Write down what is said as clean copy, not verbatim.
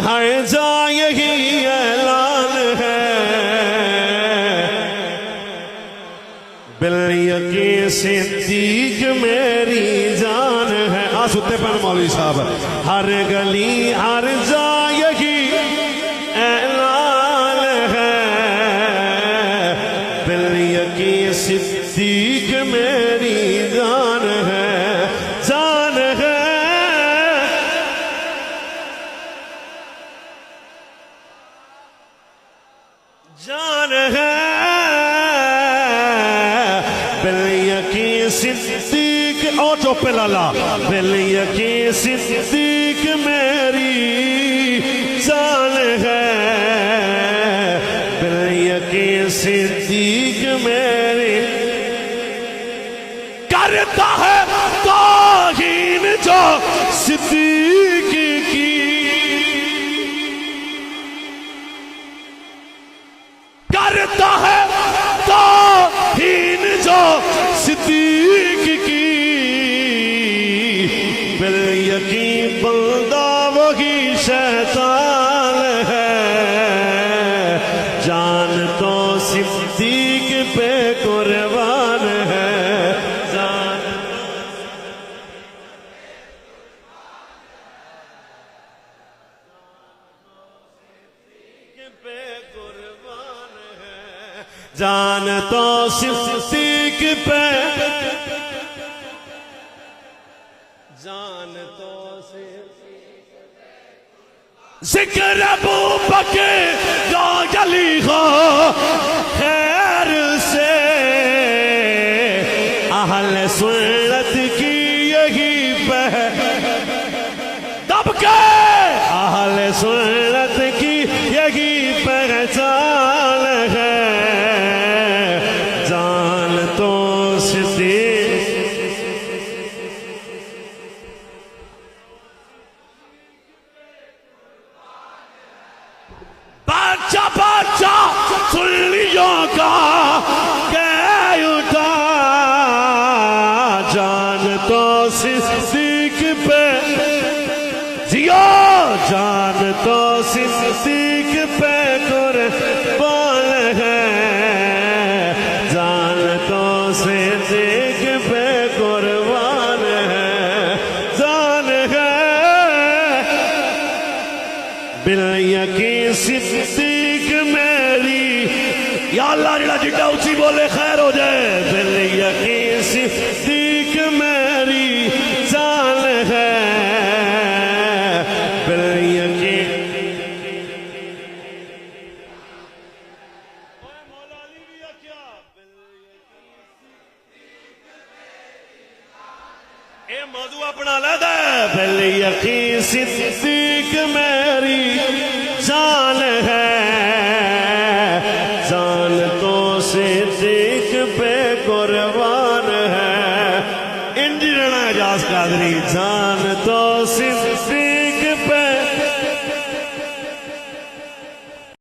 हर जा यही ऐलान है, बिल यकीन सिद्दीक मेरी जान है। सुते पर मौलवी साहब, हर गली हर जा यही ऐलान है, बिल यकीन सिद्दीक मेरी जान है, जान है। जान है बिल यकीन सिद्दीक, ओ चौपे लाला, बिल यकीन सिद्दीक मेरी जान है, बिल यकीन सिद्दीक मेरी। करता है तौहीन जो सिद्दीक की, करता है तौहीन जो सिद्दीक की, बिल यकीन बंदा वही शैतान है, जान तो सिद्दीक पे कुर्बान है, जान पे कुर्बान है, जान तो सिद्दीक पे, जान तो जिक्र अबू बकर जो गली हो खैर से, अहले सुन्नत की यही दब के, अहले सुन्नत की यही पहचान है, जान तो सिद्दीक। बादशाह बादशाह सुन्नियों का कह उठा, जान तो सिद्दीक पे जियो, जान तो सिद्दीक पे कुर्बान है, जान तो सिद्दीक पे कुर्बान है, जान है बिल यकीन सिद्दीक मेरी। या अल्लाह जिड़ा जिड्डा उची बोले खैर हो जाए। बिल यकीन सिद्दीक मेरी जान है, बिल यकीन। ए मौजू अपना लेदा, बिल यकीन सिद्दीक मेरी जान है, जान तो सिद्दीक पे कुर्बान है। इंजी रहना एजाज कादरी, जान तो सिद्दीक